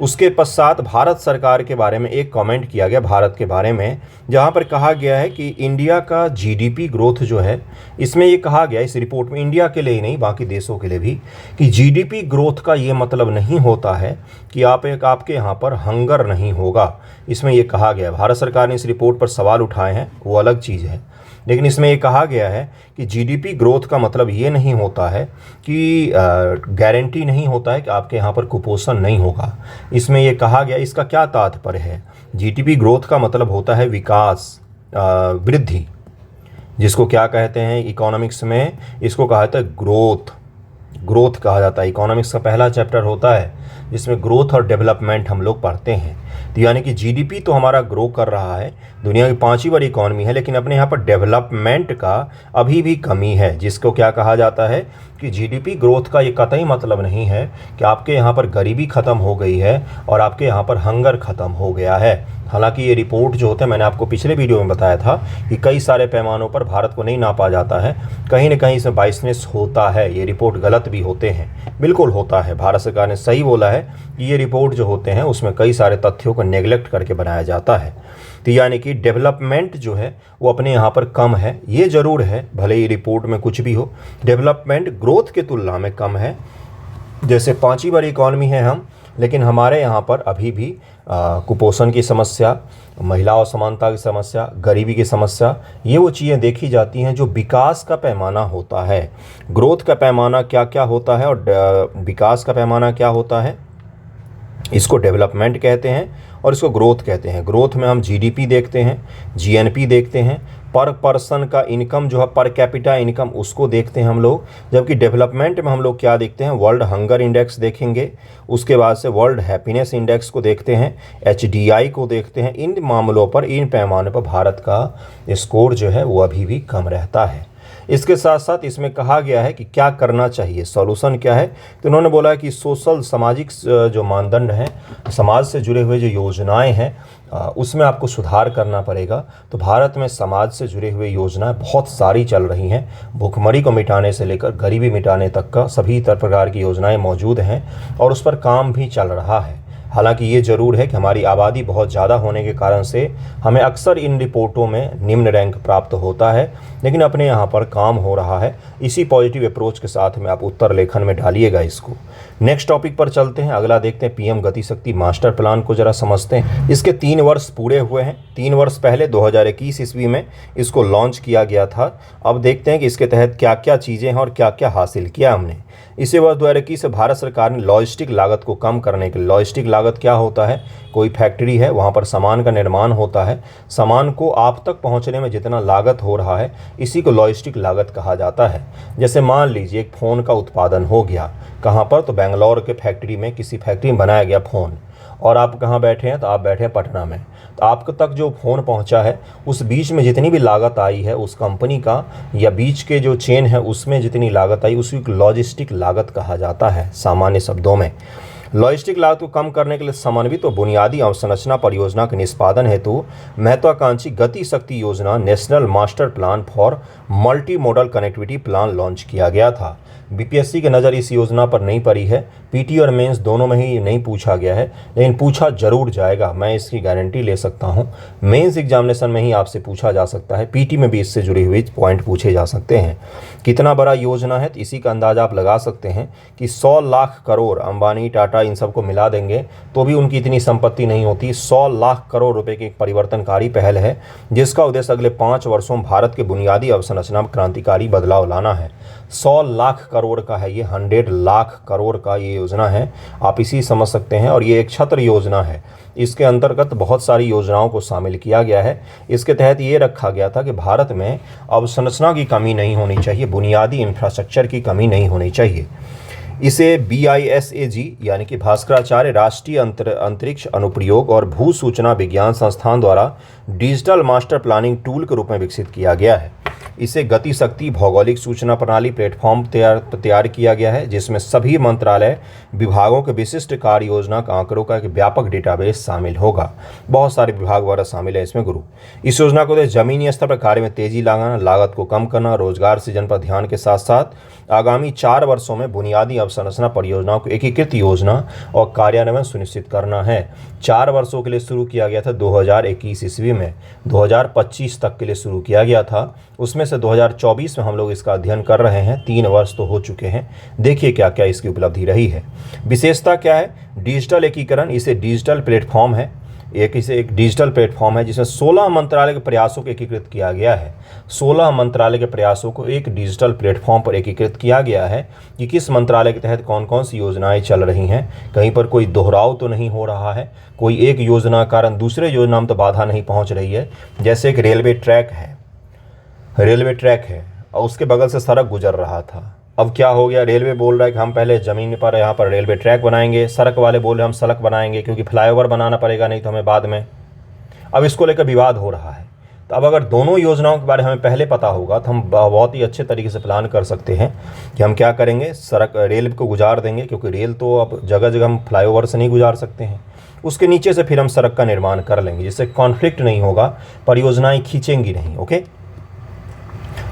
उसके पश्चात भारत सरकार के बारे में एक कमेंट किया गया भारत के बारे में, जहां पर कहा गया है कि इंडिया का जीडीपी ग्रोथ जो है, इसमें ये कहा गया इस रिपोर्ट में, इंडिया के लिए ही नहीं बाकी देशों के लिए भी, कि जीडीपी ग्रोथ का ये मतलब नहीं होता है कि आपके यहाँ पर हंगर नहीं होगा। इसमें यह कहा गया है, भारत सरकार ने इस रिपोर्ट पर सवाल उठाए हैं वो अलग चीज़ है, लेकिन इसमें ये कहा गया है कि जीडीपी ग्रोथ का मतलब ये नहीं होता है कि गारंटी नहीं होता है कि आपके यहाँ पर कुपोषण नहीं होगा। इसमें ये कहा गया, इसका क्या तात्पर्य है, जीडीपी ग्रोथ का मतलब होता है विकास, वृद्धि, जिसको क्या कहते हैं इकोनॉमिक्स में, इसको कहा जाता है ग्रोथ। ग्रोथ कहा जाता है। इकोनॉमिक्स का पहला चैप्टर होता है जिसमें ग्रोथ और डेवलपमेंट हम लोग पढ़ते हैं। तो यानी कि जीडीपी तो हमारा ग्रो कर रहा है, दुनिया की 5वीं बड़ी इकॉनमी है, लेकिन अपने यहाँ पर डेवलपमेंट का अभी भी कमी है, जिसको क्या कहा जाता है कि जीडीपी ग्रोथ का ये कतई मतलब नहीं है कि आपके यहाँ पर गरीबी ख़त्म हो गई है और आपके यहाँ पर हंगर ख़त्म हो गया है। हालांकि ये रिपोर्ट जो होते हैं, मैंने आपको पिछले वीडियो में बताया था कि कई सारे पैमानों पर भारत को नहीं नापा जाता है, कहीं ना कहीं इसमें बाइसनेस होता है, ये रिपोर्ट गलत भी होते हैं, बिल्कुल होता है। भारत सरकार ने सही बोला है कि ये रिपोर्ट जो होते हैं उसमें कई सारे तथ्यों को नेगलेक्ट करके बनाया जाता है। तो यानी कि डेवलपमेंट जो है वो अपने यहाँ पर कम है, ये ज़रूर है, भले ही रिपोर्ट में कुछ भी हो, डेवलपमेंट ग्रोथ के तुलना में कम है। जैसे 5वीं बड़ी इकॉनमी है हम, लेकिन हमारे यहाँ पर अभी भी कुपोषण की समस्या, महिला असमानता की समस्या, गरीबी की समस्या, ये वो चीज़ें देखी जाती हैं जो विकास का पैमाना होता है। ग्रोथ का पैमाना क्या क्या होता है और विकास का पैमाना क्या होता है, इसको डेवलपमेंट कहते हैं और इसको ग्रोथ कहते हैं। ग्रोथ में हम जीडीपी देखते हैं, जीएनपी देखते हैं, पर पर्सन का इनकम जो है, पर कैपिटा इनकम, उसको देखते हैं हम लोग। जबकि डेवलपमेंट में हम लोग क्या देखते हैं, वर्ल्ड हंगर इंडेक्स देखेंगे, उसके बाद से वर्ल्ड हैप्पीनेस इंडेक्स को देखते हैं, HDI को देखते हैं। इन मामलों पर, इन पैमाने पर भारत का स्कोर जो है वो अभी भी कम रहता है। इसके साथ साथ इसमें कहा गया है कि क्या करना चाहिए, सॉल्यूशन क्या है। तो इन्होंने बोला है कि सोशल, सामाजिक जो मानदंड हैं, समाज से जुड़े हुए जो योजनाएं हैं, उसमें आपको सुधार करना पड़ेगा। तो भारत में समाज से जुड़े हुए योजनाएं बहुत सारी चल रही हैं। भुखमरी को मिटाने से लेकर गरीबी मिटाने तक का सभी प्रकार की योजनाएं मौजूद हैं और उस पर काम भी चल रहा है। हालांकि ये ज़रूर है कि हमारी आबादी बहुत ज़्यादा होने के कारण से हमें अक्सर इन रिपोर्टों में निम्न रैंक प्राप्त होता है, लेकिन अपने यहाँ पर काम हो रहा है। इसी पॉजिटिव अप्रोच के साथ में आप उत्तर लेखन में डालिएगा इसको। नेक्स्ट टॉपिक पर चलते हैं, अगला देखते हैं PM गति शक्ति मास्टर प्लान को ज़रा समझते हैं। इसके 3 वर्ष पूरे हुए हैं। 3 वर्ष पहले 2021 ईस्वी में इसको लॉन्च किया गया था। अब देखते हैं कि इसके तहत क्या क्या चीज़ें हैं और क्या क्या हासिल किया हमने। इसी वर्ष 2021 से भारत सरकार ने लॉजिस्टिक लागत को कम करने के लिए, लॉजिस्टिक लागत क्या होता है, कोई फैक्ट्री है, वहाँ पर सामान का निर्माण होता है, सामान को आप तक पहुँचने में जितना लागत हो रहा है, इसी को लॉजिस्टिक लागत कहा जाता है। जैसे मान लीजिए एक फ़ोन का उत्पादन हो गया, कहाँ पर, तो बेंगलोर के फैक्ट्री में, किसी फैक्ट्री में बनाया गया फ़ोन, और आप कहाँ बैठे हैं, तो आप बैठे हैं पटना में। तो आप तक जो फ़ोन पहुंचा है, उस बीच में जितनी भी लागत आई है उस कंपनी का, या बीच के जो चेन है उसमें जितनी लागत आई, उसी को लॉजिस्टिक लागत कहा जाता है सामान्य शब्दों में। लॉजिस्टिक लागत को कम करने के लिए समन्वित बुनियादी अवसंरचना परियोजना के निष्पादन हेतु महत्वाकांक्षी गति शक्ति योजना national master plan for multi modal connectivity plan launch किया गया था। BPSC की नज़र इस योजना पर नहीं पड़ी है। PT और मेंस दोनों में ही नहीं पूछा गया है, लेकिन पूछा जरूर जाएगा, मैं इसकी गारंटी ले सकता हूं। मेंस एग्जामिनेशन में ही आपसे पूछा जा सकता है, PT में भी इससे जुड़ी हुई पॉइंट पूछे जा सकते हैं। कितना बड़ा योजना है, तो इसी का अंदाजा आप लगा सकते हैं कि 100 लाख करोड़, अंबानी, टाटा, इन सबको मिला देंगे तो भी उनकी इतनी संपत्ति नहीं होती। 100 लाख करोड़ रुपए की एक परिवर्तनकारी पहल है, जिसका उद्देश्य अगले 5 वर्षों में भारत के बुनियादी अवसंरचना में क्रांतिकारी बदलाव लाना है। 100 लाख करोड़ का है ये, 100 लाख करोड़ का ये योजना है, आप इसी समझ सकते हैं। और ये एक छत्र योजना है, इसके अंतर्गत बहुत सारी योजनाओं को शामिल किया गया है। इसके तहत ये रखा गया था कि भारत में अवसंरचना की कमी नहीं होनी चाहिए, बुनियादी इंफ्रास्ट्रक्चर की कमी नहीं होनी चाहिए। इसे BISAG यानी कि भास्कराचार्य राष्ट्रीय अंतरिक्ष अनुप्रयोग और भू सूचना विज्ञान संस्थान द्वारा डिजिटल मास्टर प्लानिंग टूल के रूप में विकसित किया गया है। इसे गति शक्ति भौगोलिक सूचना प्रणाली प्लेटफॉर्म तैयार किया गया है, जिसमें सभी मंत्रालय विभागों के विशिष्ट कार्य योजना का आंकड़ों का एक व्यापक डेटाबेस शामिल होगा। बहुत सारे विभाग वगैरह शामिल है इसमें गुरु। इस योजना को जमीनी स्तर पर कार्य में तेजी लाना, लागत को कम करना, रोजगार सृजन पर ध्यान के साथ साथ आगामी 4 वर्षों में बुनियादी अवसंरचना परियोजनाओं को एकीकृत योजना और कार्यान्वयन सुनिश्चित करना है। 4 वर्षों के लिए शुरू किया गया था 2021 ईस्वी में, 2025 तक के लिए शुरू किया गया था। उसमें से 2024 में हम लोग इसका अध्ययन कर रहे हैं, 3 वर्ष तो हो चुके हैं। देखिए क्या क्या इसकी उपलब्धि रही है। विशेषता क्या है, डिजिटल एकीकरण, इसे डिजिटल प्लेटफॉर्म है, इसे एक डिजिटल प्लेटफॉर्म है जिसमें 16 मंत्रालय के प्रयासों को एकीकृत किया गया है। 16 मंत्रालय के प्रयासों को एक डिजिटल प्लेटफॉर्म पर एकीकृत किया गया है कि किस मंत्रालय के तहत कौन कौन सी योजनाएं चल रही हैं, कहीं पर कोई दोहराव तो नहीं हो रहा है, कोई एक योजना के कारण दूसरे योजना में तो बाधा नहीं पहुंच रही है। जैसे एक रेलवे ट्रैक है और उसके बगल से सड़क गुजर रहा था। अब क्या हो गया, रेलवे बोल रहा है कि हम पहले ज़मीन पर यहाँ पर रेलवे ट्रैक बनाएंगे, सड़क वाले बोल रहे हम सड़क बनाएंगे क्योंकि फ्लाईओवर बनाना पड़ेगा, नहीं तो हमें बाद में। अब इसको लेकर विवाद हो रहा है। तो अब अगर दोनों योजनाओं के बारे में हमें पहले पता होगा तो हम बहुत ही अच्छे तरीके से प्लान कर सकते हैं कि हम क्या करेंगे, सड़क रेल को गुजार देंगे, क्योंकि रेल तो अब जगह जगह हम फ्लाईओवर से नहीं गुजार सकते हैं। उसके नीचे से फिर हम सड़क का निर्माण कर लेंगे, जिससे कॉन्फ्लिक्ट नहीं होगा, परियोजनाएँ खींचेंगी नहीं। ओके,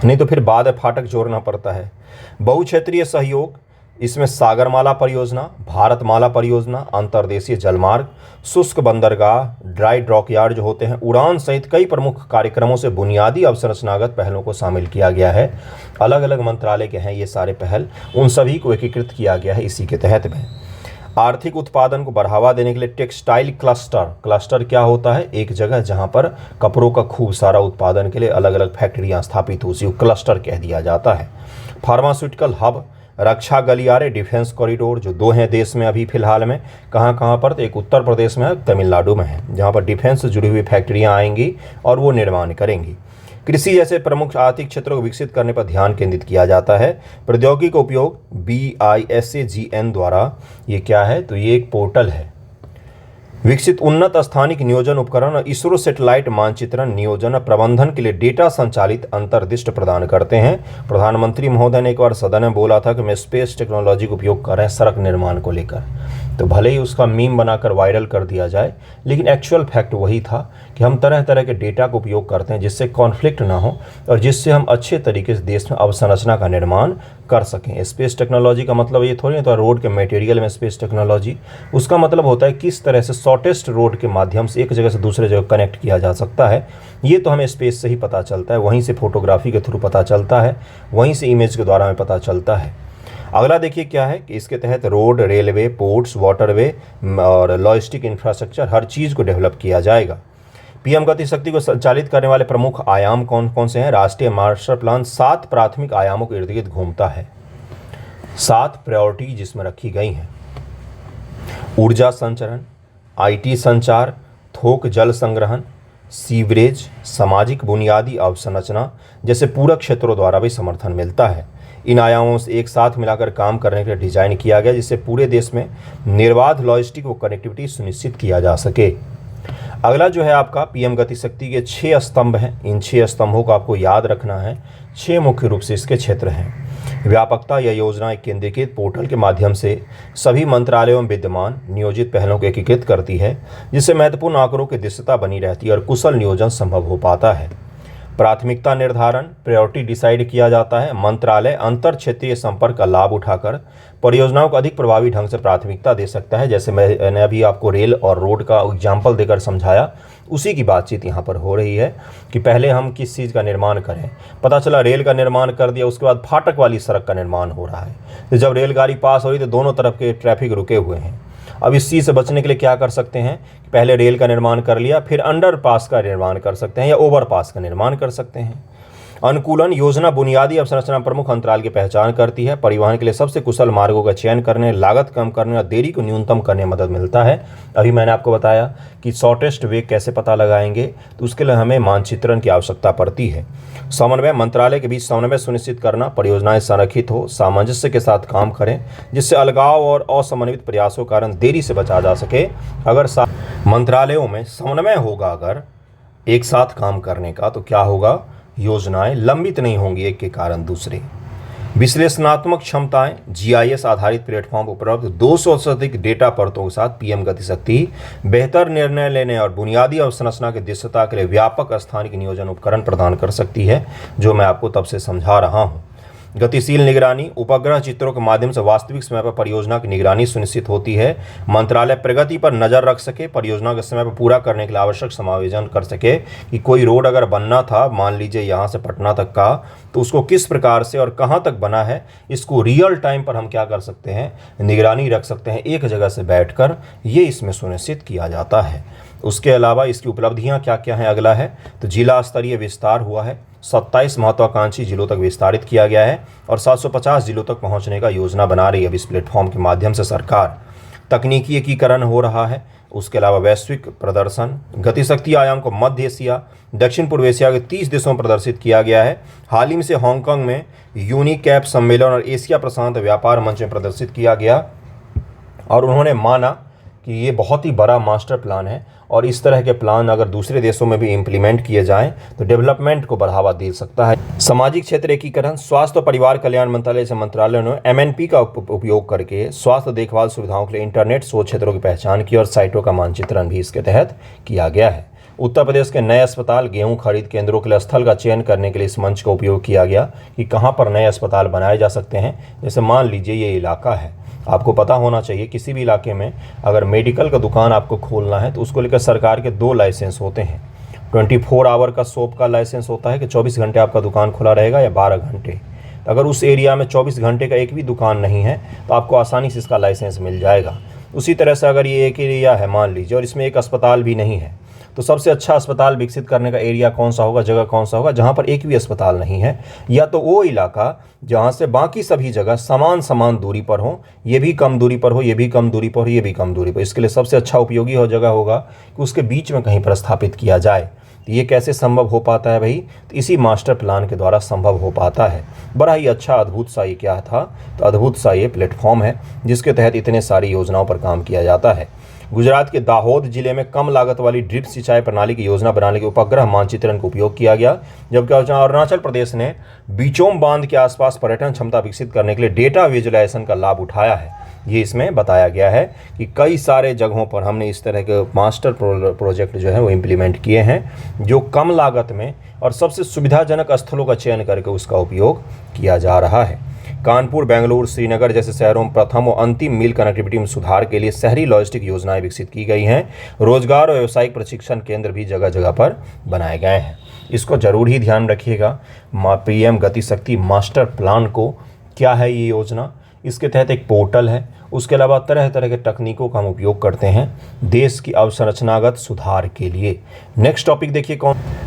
नहीं तो फिर बाद में फाटक जोड़ना पड़ता है। बहुक्षेत्रीय सहयोग, इसमें सागरमाला परियोजना, भारतमाला परियोजना, अंतर्देशीय जलमार्ग, शुष्क बंदरगाह, ड्राई डॉकयार्ड जो होते हैं, उड़ान सहित कई प्रमुख कार्यक्रमों से बुनियादी अवसंरचनागत पहलों को शामिल किया गया है। अलग अलग मंत्रालय के हैं ये सारे पहल, उन सभी को एकीकृत किया गया है इसी के तहत में। आर्थिक उत्पादन को बढ़ावा देने के लिए टेक्सटाइल क्लस्टर क्या होता है, एक जगह जहां पर कपड़ों का खूब सारा उत्पादन के लिए अलग अलग फैक्ट्रियां स्थापित हो, उसी को क्लस्टर कह दिया जाता है। फार्मास्यूटिकल हब, रक्षा गलियारे, डिफेंस कॉरिडोर जो 2 हैं देश में अभी फिलहाल में, कहाँ पर, तो एक उत्तर प्रदेश में है, तमिलनाडु में है, जहाँ पर डिफेंस से जुड़ी हुई फैक्ट्रियाँ आएंगी और वो निर्माण करेंगी। कृषि जैसे प्रमुख आर्थिक क्षेत्रों को विकसित करने पर ध्यान केंद्रित किया जाता है। प्रौद्योगिकी का उपयोग BISAGN द्वारा, ये क्या है, तो ये एक पोर्टल है। विकसित उन्नत स्थानिक नियोजन उपकरण और इसरो सैटेलाइट मानचित्रण नियोजन और प्रबंधन के लिए डेटा संचालित अंतर्दृष्टि प्रदान करते हैं। प्रधानमंत्री महोदय ने एक बार सदन में बोला था कि मैं स्पेस टेक्नोलॉजी का उपयोग कर रहे हैं सड़क निर्माण को लेकर, तो भले ही उसका मीम बनाकर वायरल कर दिया जाए, लेकिन एक्चुअल फैक्ट वही था कि हम तरह तरह के डेटा का उपयोग करते हैं जिससे कॉन्फ्लिक्ट ना हो और जिससे हम अच्छे तरीके से देश में अवसंरचना का निर्माण कर सकें। स्पेस टेक्नोलॉजी का मतलब ये थोड़ी नहीं तो रोड के मटेरियल में स्पेस टेक्नोलॉजी, उसका मतलब होता है किस तरह से शॉर्टेस्ट रोड के माध्यम से एक जगह से दूसरे जगह कनेक्ट किया जा सकता है। ये तो हमें स्पेस से ही पता चलता है, वहीं से फोटोग्राफी के थ्रू पता चलता है, वहीं से इमेज के द्वारा हमें पता चलता है। अगला देखिए क्या है कि इसके तहत रोड, रेलवे, पोर्ट्स, वाटरवे और लॉजिस्टिक इंफ्रास्ट्रक्चर हर चीज़ को डेवलप किया जाएगा। PM गति शक्ति को संचालित करने वाले प्रमुख आयाम कौन कौन से हैं? राष्ट्रीय मास्टर प्लान 7 प्राथमिक आयामों के इर्द गिर्द घूमता है। 7 प्रायोरिटी जिसमें रखी गई हैं: ऊर्जा संचरण, IT संचार, थोक जल संग्रहण, सीवरेज, सामाजिक बुनियादी अवसंरचना जैसे पूरक क्षेत्रों द्वारा भी समर्थन मिलता है। इन आयामों से एक साथ मिलाकर काम करने के लिए डिजाइन किया गया जिससे पूरे देश में निर्बाध लॉजिस्टिक व कनेक्टिविटी सुनिश्चित किया जा सके। अगला जो है आपका PM गति शक्ति के 6 स्तंभ हैं। इन 6 स्तंभों को आपको याद रखना है। 6 मुख्य रूप से इसके क्षेत्र हैं। व्यापकता, यह योजना एक केंद्रीकृत पोर्टल के माध्यम से सभी मंत्रालयों में विद्यमान नियोजित पहलों को एकीकृत करती है जिससे महत्वपूर्ण आंकड़ों की दृश्यता बनी रहती है और कुशल नियोजन संभव हो पाता है। प्राथमिकता निर्धारण, प्रायोरिटी डिसाइड किया जाता है। मंत्रालय अंतर क्षेत्रीय संपर्क का लाभ उठाकर परियोजनाओं को अधिक प्रभावी ढंग से प्राथमिकता दे सकता है। जैसे मैंने अभी आपको रेल और रोड का एग्जाम्पल देकर समझाया, उसी की बातचीत यहाँ पर हो रही है कि पहले हम किस चीज़ का निर्माण करें। पता चला रेल का निर्माण कर दिया, उसके बाद फाटक वाली सड़क का निर्माण हो रहा है, तो जब रेलगाड़ी पास हो रही तो दोनों तरफ के ट्रैफिक रुके हुए हैं। अब इस चीज़ से बचने के लिए क्या कर सकते हैं कि पहले रेल का निर्माण कर लिया, फिर अंडरपास का निर्माण कर सकते हैं या ओवरपास का निर्माण कर सकते हैं। अनुकूलन योजना बुनियादी अवसंरचना प्रमुख अंतराल की पहचान करती है। परिवहन के लिए सबसे कुशल मार्गों का चयन करने, लागत कम करने और देरी को न्यूनतम करने में मदद मिलता है। अभी मैंने आपको बताया कि शॉर्टेस्ट वे कैसे पता लगाएंगे, तो उसके लिए हमें मानचित्रण की आवश्यकता पड़ती है। समन्वय, मंत्रालय के बीच समन्वय सुनिश्चित करना, परियोजनाएं संरक्षित हो, सामंजस्य के साथ काम करें जिससे अलगाव और असमन्वित प्रयासों के कारण देरी से बचा जा सके। अगर मंत्रालयों में समन्वय होगा अगर एक साथ काम करने का, तो क्या होगा, योजनाएं लंबित नहीं होंगी एक के कारण दूसरे। विश्लेषणात्मक क्षमताएं, GIS आधारित प्लेटफॉर्म उपलब्ध 200 से अधिक डेटा परतों के साथ PM गति शक्ति बेहतर निर्णय लेने और बुनियादी अवसंरचना की दृश्यता के लिए व्यापक स्थानिक नियोजन उपकरण प्रदान कर सकती है, जो मैं आपको तब से समझा रहा हूं। गतिशील निगरानी, उपग्रह चित्रों के माध्यम से वास्तविक समय पर परियोजना की निगरानी सुनिश्चित होती है। मंत्रालय प्रगति पर नजर रख सके, परियोजना के समय पर पूरा करने के लिए आवश्यक समायोजन कर सके कि कोई रोड अगर बनना था, मान लीजिए यहाँ से पटना तक का, तो उसको किस प्रकार से और कहाँ तक बना है, इसको रियल टाइम पर हम क्या कर सकते हैं, निगरानी रख सकते हैं एक जगह से बैठकर। ये इसमें सुनिश्चित किया जाता है। उसके अलावा इसकी उपलब्धियां क्या क्या हैं, अगला है तो जिला स्तरीय विस्तार हुआ है। 27 महत्वाकांक्षी जिलों तक विस्तारित किया गया है और 750 जिलों तक पहुंचने का योजना बना रही है अब इस प्लेटफॉर्म के माध्यम से सरकार। तकनीकी एकीकरण हो रहा है। उसके अलावा वैश्विक प्रदर्शन, गतिशक्ति आयाम को मध्य एशिया, दक्षिण पूर्व एशिया के 30 देशों में प्रदर्शित किया गया है। हाल ही में से हांगकांग में यूनिकैप सम्मेलन और एशिया प्रशांत व्यापार मंच में प्रदर्शित किया गया और उन्होंने माना कि ये बहुत ही बड़ा मास्टर प्लान है और इस तरह के प्लान अगर दूसरे देशों में भी इम्प्लीमेंट किए जाएं तो डेवलपमेंट को बढ़ावा दे सकता है। सामाजिक क्षेत्र एकीकरण, स्वास्थ्य और परिवार कल्याण मंत्रालय से मंत्रालय ने MNP का उपयोग करके स्वास्थ्य देखभाल सुविधाओं के लिए इंटरनेट शोध क्षेत्रों की पहचान की और साइटों का मानचित्रण भी इसके तहत किया गया है। उत्तर प्रदेश के नए अस्पताल, गेहूं खरीद केंद्रों के लिए स्थल का चयन करने के लिए इस मंच का उपयोग किया गया कि कहाँ पर नए अस्पताल बनाए जा सकते हैं। जैसे मान लीजिए ये इलाका है, आपको पता होना चाहिए किसी भी इलाके में अगर मेडिकल का दुकान आपको खोलना है तो उसको लेकर सरकार के 2 लाइसेंस होते हैं। 24 आवर का शॉप का लाइसेंस होता है कि 24 घंटे आपका दुकान खुला रहेगा या 12 घंटे। अगर उस एरिया में 24 घंटे का एक भी दुकान नहीं है तो आपको आसानी से इसका लाइसेंस मिल जाएगा। उसी तरह से अगर ये एक एरिया है मान लीजिए और इसमें एक अस्पताल भी नहीं है, तो सबसे अच्छा अस्पताल विकसित करने का एरिया कौन सा होगा, जगह कौन सा होगा जहाँ पर एक भी अस्पताल नहीं है, या तो वो इलाका जहाँ से बाकी सभी जगह समान दूरी पर हो, ये भी कम दूरी पर हो, ये भी कम दूरी पर हो, ये भी कम दूरी पर। इसके लिए सबसे अच्छा उपयोगी हो जगह होगा कि उसके बीच में कहीं पर स्थापित किया जाए। तो ये कैसे संभव हो पाता है भाई? तो इसी मास्टर प्लान के द्वारा संभव हो पाता है। बड़ा ही अच्छा अद्भुत सा ये क्या था? तो अद्भुत सा ये प्लेटफॉर्म है जिसके तहत इतने सारी योजनाओं पर काम किया जाता है। गुजरात के दाहोद जिले में कम लागत वाली ड्रिप सिंचाई प्रणाली की योजना बनाने के उपग्रह मानचित्रण का उपयोग किया गया, जबकि अरुणाचल प्रदेश ने बीचोम बांध के आसपास पर्यटन क्षमता विकसित करने के लिए डेटा विजुअलाइजेशन का लाभ उठाया है। ये इसमें बताया गया है कि कई सारे जगहों पर हमने इस तरह के मास्टर प्रोजेक्ट जो है वो इम्प्लीमेंट किए हैं, जो कम लागत में और सबसे सुविधाजनक स्थलों का चयन करके उसका उपयोग किया जा रहा है। कानपुर, बेंगलुरु, श्रीनगर जैसे शहरों में प्रथम और अंतिम मील कनेक्टिविटी में सुधार के लिए शहरी लॉजिस्टिक योजनाएं विकसित की गई हैं। रोजगार और व्यावसायिक प्रशिक्षण केंद्र भी जगह जगह पर बनाए गए हैं। इसको जरूर ही ध्यान रखिएगा। पीएम गति शक्ति मास्टर प्लान को क्या है ये योजना? इसके तहत एक पोर्टल है, उसके अलावा तरह तरह के तकनीकों का हम उपयोग करते हैं देश की अवसंरचनागत सुधार के लिए। नेक्स्ट टॉपिक देखिए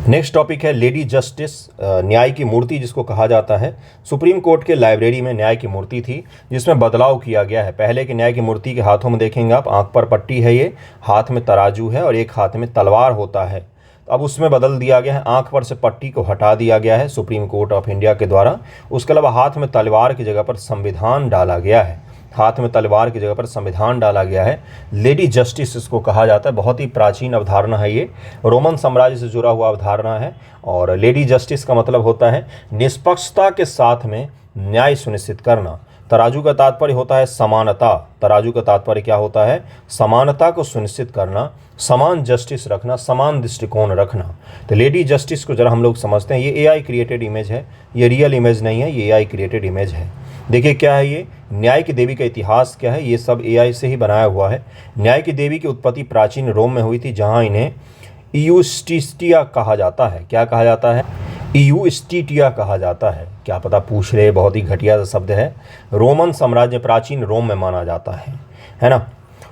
नेक्स्ट टॉपिक है लेडी जस्टिस, न्याय की मूर्ति जिसको कहा जाता है। सुप्रीम कोर्ट के लाइब्रेरी में न्याय की मूर्ति थी जिसमें बदलाव किया गया है। पहले के न्याय की मूर्ति के हाथों में देखेंगे आप, आंख पर पट्टी है, ये हाथ में तराजू है और एक हाथ में तलवार होता है। अब उसमें बदल दिया गया है, आंख पर से पट्टी को हटा दिया गया है सुप्रीम कोर्ट ऑफ इंडिया के द्वारा। उसके अलावा हाथ में तलवार की जगह पर संविधान डाला गया है, हाथ में तलवार की जगह पर संविधान डाला गया है। लेडी जस्टिस इसको कहा जाता है। बहुत ही प्राचीन अवधारणा है, ये रोमन साम्राज्य से जुड़ा हुआ अवधारणा है। और लेडी जस्टिस का मतलब होता है निष्पक्षता के साथ में न्याय सुनिश्चित करना। तराजू का तात्पर्य होता है समानता। तराजू का तात्पर्य क्या होता है? समानता को सुनिश्चित करना, समान जस्टिस रखना, समान दृष्टिकोण रखना। तो लेडी जस्टिस को जरा हम लोग समझते हैं। ये एआई क्रिएटेड इमेज है, ये रियल इमेज नहीं है, ये एआई क्रिएटेड इमेज है। देखिए क्या है ये, न्याय की देवी का इतिहास क्या है, ये सब एआई से ही बनाया हुआ है। न्याय की देवी की उत्पत्ति प्राचीन रोम में हुई थी, जहाँ इन्हें यूस्टिटिया कहा जाता है। क्या कहा जाता है? यूस्टिटिया कहा जाता है। क्या पता पूछ रहे, बहुत ही घटिया शब्द है। रोमन साम्राज्य प्राचीन रोम में माना जाता है ना।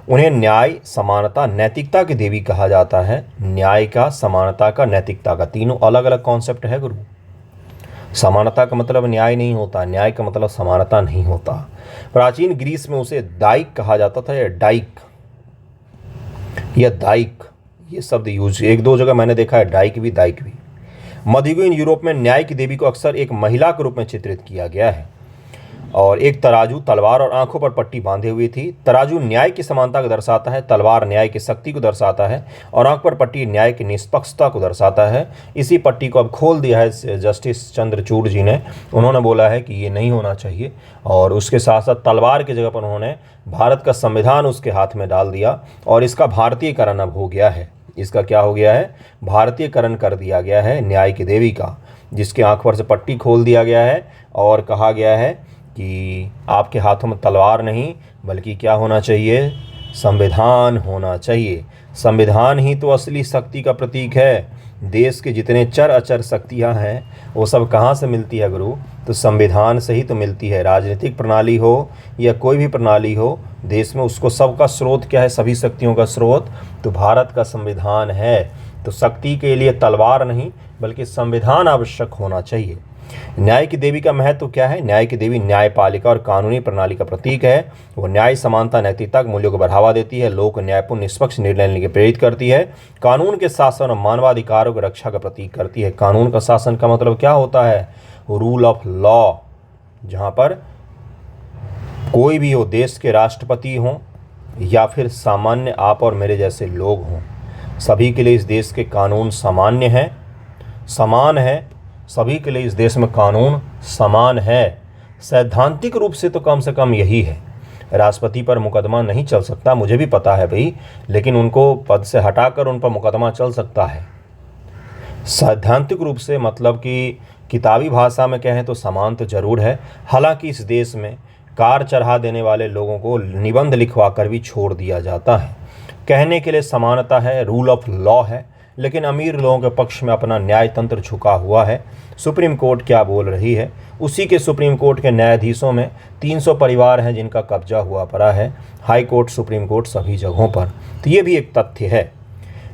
उन्हें न्याय, समानता, नैतिकता की देवी कहा जाता है। न्याय का, समानता का, नैतिकता का, तीनों अलग अलग कॉन्सेप्ट है गुरु। समानता का मतलब न्याय नहीं होता, न्याय का मतलब समानता नहीं होता। प्राचीन ग्रीस में उसे दाइक कहा जाता था, या डाइक या दाइक, ये शब्द यूज एक दो जगह मैंने देखा है, डाइक भी दाइक भी। मध्ययुगीन यूरोप में न्याय की देवी को अक्सर एक महिला के रूप में चित्रित किया गया है और एक तराजू, तलवार और आंखों पर पट्टी बांधे हुई थी। तराजू न्याय की समानता को दर्शाता है, तलवार न्याय की शक्ति को दर्शाता है और आंख पर पट्टी न्याय की निष्पक्षता को दर्शाता है। इसी पट्टी को अब खोल दिया है जस्टिस चंद्रचूड़ जी ने। उन्होंने बोला है कि ये नहीं होना चाहिए और उसके साथ साथ तलवार की जगह पर उन्होंने भारत का संविधान उसके हाथ में डाल दिया और इसका भारतीयकरण अब हो गया है। इसका क्या हो गया है? भारतीयकरण कर दिया गया है न्याय की देवी का, जिसके आंख पर से पट्टी खोल दिया गया है और कहा गया है कि आपके हाथों में तलवार नहीं बल्कि क्या होना चाहिए? संविधान होना चाहिए। संविधान ही तो असली शक्ति का प्रतीक है। देश के जितने चर अचर शक्तियाँ हैं वो सब कहाँ से मिलती है गुरु? तो संविधान से ही तो मिलती है। राजनीतिक प्रणाली हो या कोई भी प्रणाली हो देश में, उसको सबका स्रोत क्या है? सभी शक्तियों का स्रोत तो भारत का संविधान है। तो शक्ति के लिए तलवार नहीं बल्कि संविधान आवश्यक होना चाहिए। न्याय की देवी का महत्व क्या है? न्याय की देवी न्यायपालिका और कानूनी प्रणाली का प्रतीक है। वो न्याय, समानता, नैतिकता के मूल्यों को बढ़ावा देती है, लोग न्यायपूर्ण निष्पक्ष निर्णय लेने के प्रेरित करती है, कानून के शासन और मानवाधिकारों की रक्षा का प्रतीक करती है। कानून का शासन का मतलब क्या होता है? रूल ऑफ लॉ, जहाँ पर कोई भी हो, देश के राष्ट्रपति हों या फिर सामान्य आप और मेरे जैसे लोग हों, सभी के लिए इस देश के कानून सामान्य हैं, समान है। सभी के लिए इस देश में कानून समान है। सैद्धांतिक रूप से तो कम से कम यही है। राष्ट्रपति पर मुकदमा नहीं चल सकता, मुझे भी पता है भाई, लेकिन उनको पद से हटाकर उन पर मुकदमा चल सकता है। सैद्धांतिक रूप से मतलब कि किताबी भाषा में कहें तो समान तो जरूर है। हालांकि इस देश में कार चढ़ा देने वाले लोगों को निबंध लिखवा कर भी छोड़ दिया जाता है। कहने के लिए समानता है, रूल ऑफ लॉ है, लेकिन अमीर लोगों के पक्ष में अपना न्याय तंत्र झुका हुआ है। सुप्रीम कोर्ट क्या बोल रही है? उसी के सुप्रीम कोर्ट के न्यायाधीशों में 300 परिवार हैं जिनका कब्जा हुआ पड़ा है। हाई कोर्ट, सुप्रीम कोर्ट, सभी जगहों पर। तो ये भी एक तथ्य है।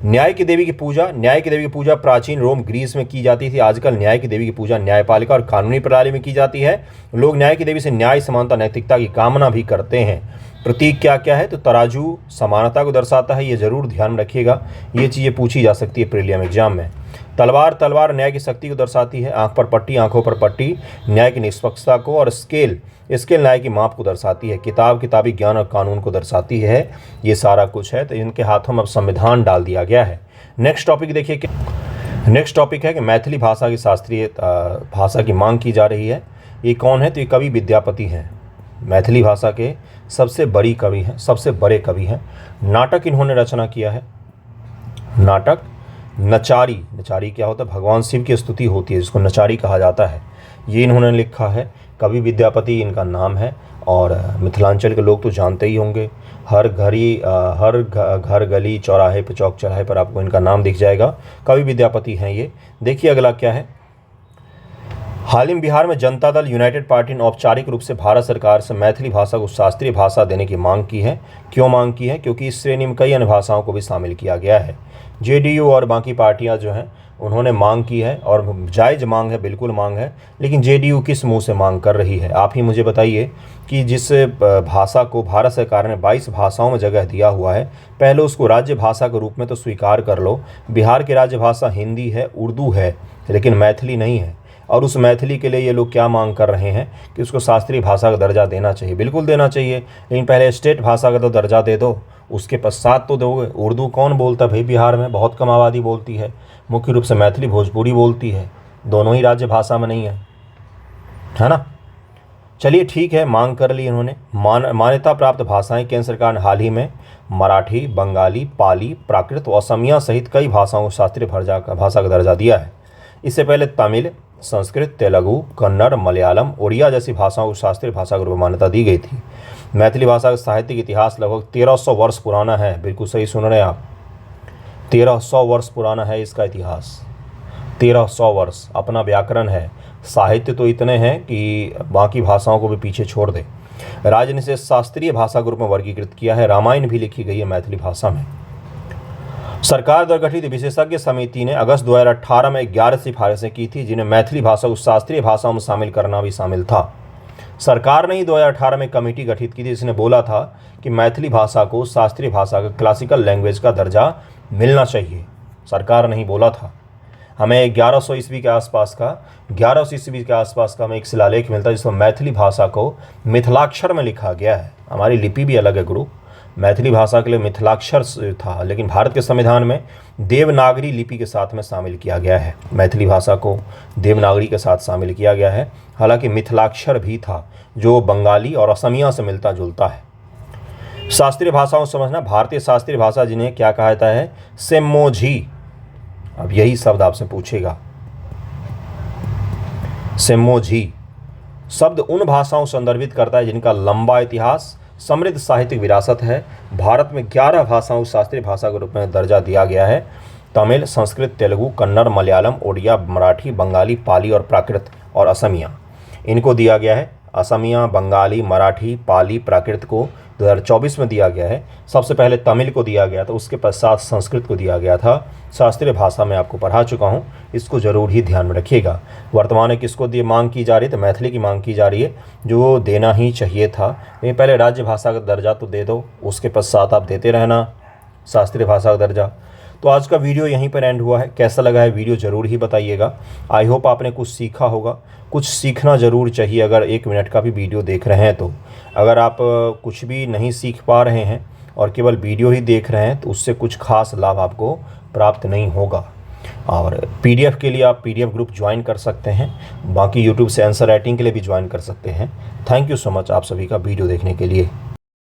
न्याय की देवी की पूजा, न्याय की देवी की पूजा प्राचीन रोम, ग्रीस में की जाती थी। आजकल न्याय की देवी की पूजा न्यायपालिका और कानूनी प्रणाली में की जाती है। लोग न्याय की देवी से न्याय, समानता, नैतिकता की कामना भी करते हैं। प्रतीक क्या क्या है, तो तराजू समानता को दर्शाता है, ये जरूर ध्यान में रखिएगा, ये चीज़ें पूछी जा सकती है प्रीलियम एग्जाम में। तलवार, तलवार न्याय की शक्ति को दर्शाती है। आंख पर पट्टी, आंखों पर पट्टी न्याय की निष्पक्षता को, और स्केल, स्केल न्याय की माप को दर्शाती है। किताब, किताबी ज्ञान और कानून को दर्शाती है। ये सारा कुछ है, तो इनके हाथों में अब संविधान डाल दिया गया है। नेक्स्ट टॉपिक देखिए कि नेक्स्ट टॉपिक है कि मैथिली भाषा की शास्त्रीय भाषा की मांग की जा रही है। ये कौन है, तो ये कवि विद्यापति हैं, मैथिली भाषा के सबसे बड़ी कवि हैं, सबसे बड़े कवि हैं। नाटक इन्होंने रचना किया है, नाटक नचारी। नचारी क्या होता है, भगवान शिव की स्तुति होती है, जिसको नचारी कहा जाता है, ये इन्होंने लिखा है। कवि विद्यापति इनका नाम है, और मिथिलांचल के लोग तो जानते ही होंगे। हर घर गली चौराहे पर, चौक चौराहे पर आपको इनका नाम दिख जाएगा। कवि विद्यापति हैं ये। देखिए अगला क्या है, हाल ही में बिहार में जनता दल यूनाइटेड पार्टी ने औपचारिक रूप से भारत सरकार से मैथिली भाषा को शास्त्रीय भाषा देने की मांग की है। क्यों मांग की है, क्योंकि इस श्रेणी में कई अन्य भाषाओं को भी शामिल किया गया है। जेडीयू और बाकी पार्टियां जो हैं उन्होंने मांग की है, और जायज़ मांग है, बिल्कुल मांग है। लेकिन जेडीयू किस मुंह से मांग कर रही है, आप ही मुझे बताइए कि जिस भाषा को भारत सरकार ने 22 भाषाओं में जगह दिया हुआ है, पहले उसको राज्य भाषा के रूप में तो स्वीकार कर लो। बिहार की राज्य भाषा हिंदी है, उर्दू है, लेकिन मैथिली नहीं है। और उस मैथिली के लिए ये लोग क्या मांग कर रहे हैं कि उसको शास्त्रीय भाषा का दर्जा देना चाहिए। बिल्कुल देना चाहिए, लेकिन पहले स्टेट भाषा का तो दर्जा दे दो, उसके पश्चात तो दोगे। उर्दू कौन बोलता है भाई, बिहार में बहुत कम आबादी बोलती है, मुख्य रूप से मैथिली भोजपुरी बोलती है, दोनों ही राज्य भाषा में नहीं है ना। चलिए ठीक है, मांग कर ली इन्होंने। मान्यता प्राप्त भाषाएं केंद्र सरकार ने हाल ही में मराठी, बंगाली, पाली, प्राकृत व असमिया सहित कई भाषाओं को शास्त्रीय भाषा का दर्जा दिया है। इससे पहले तमिल, संस्कृत, तेलुगु, कन्नड़, मलयालम, उड़िया जैसी भाषाओं को शास्त्रीय भाषा के रूप में मान्यता दी गई थी। मैथिली भाषा का साहित्यिक इतिहास लगभग 1300 वर्ष पुराना है। बिल्कुल सही सुन रहे हैं आप, 1300 वर्ष पुराना है इसका इतिहास, 1300 वर्ष। अपना व्याकरण है, साहित्य तो इतने हैं कि बाकी भाषाओं को भी पीछे छोड़ दे। राज्य ने इसे शास्त्रीय भाषा के रूप में वर्गीकृत किया है। रामायण भी लिखी गई है मैथिली भाषा में। सरकार द्वारा गठित विशेषज्ञ समिति ने अगस्त 2018 में 11 सिफारिशें की थी, जिन्हें मैथिली भाषा को शास्त्रीय भाषाओं में शामिल करना भी शामिल था। सरकार ने ही 2018 में कमेटी गठित की थी, जिसने बोला था कि मैथिली भाषा को शास्त्रीय भाषा का क्लासिकल लैंग्वेज का दर्जा मिलना चाहिए। सरकार ने ही बोला था। हमें 1100 ईस्वी के आसपास का हमें एक शिलालेख मिलता है, जिसमें मैथिली भाषा को मिथिलाक्षर में लिखा गया है। हमारी लिपि भी अलग है गुरु, मैथिली भाषा के लिए मिथिलाक्षर था, लेकिन भारत के संविधान में देवनागरी लिपि के साथ में शामिल किया गया है। मैथिली भाषा को देवनागरी के साथ शामिल किया गया है। हालांकि मिथिलाक्षर भी था, जो बंगाली और असमिया से मिलता जुलता है। शास्त्रीय भाषाओं को समझना, भारतीय शास्त्रीय भाषा जिन्हें क्या कहा जाता है, सेम्मोझी। अब यही शब्द आपसे पूछेगा, सेम्मोझी शब्द उन भाषाओं को संदर्भित करता है जिनका लंबा इतिहास, समृद्ध साहित्यिक विरासत है। भारत में 11 भाषाओं को शास्त्रीय भाषा के रूप में दर्जा दिया गया है। तमिल, संस्कृत, तेलुगु, कन्नड़, मलयालम, उड़िया, मराठी, बंगाली, पाली और प्राकृत और असमिया, इनको दिया गया है। असमिया, बंगाली, मराठी, पाली, प्राकृत को 2024 में दिया गया है। सबसे पहले तमिल को दिया गया था, उसके पश्चात संस्कृत को दिया गया था। शास्त्रीय भाषा में आपको पढ़ा चुका हूँ, इसको जरूर ही ध्यान में रखिएगा। वर्तमान में किसको दिए मांग की जा रही है, तो मैथिली की मांग की जा रही है, जो देना ही चाहिए था। लेकिन पहले राज्य भाषा का दर्जा तो दे दो, उसके पश्चात आप देते रहना शास्त्रीय भाषा का दर्जा। तो आज का वीडियो यहीं पर एंड हुआ है। कैसा लगा है वीडियो ज़रूर ही बताइएगा। आई होप आपने कुछ सीखा होगा। कुछ सीखना ज़रूर चाहिए अगर 1 मिनट का भी वीडियो देख रहे हैं तो। अगर आप कुछ भी नहीं सीख पा रहे हैं और केवल वीडियो ही देख रहे हैं, तो उससे कुछ खास लाभ आपको प्राप्त नहीं होगा। और PDF के लिए आप PDF ग्रुप ज्वाइन कर सकते हैं। बाकी YouTube से आंसर राइटिंग के लिए भी ज्वाइन कर सकते हैं। थैंक यू सो मच आप सभी का वीडियो देखने के लिए।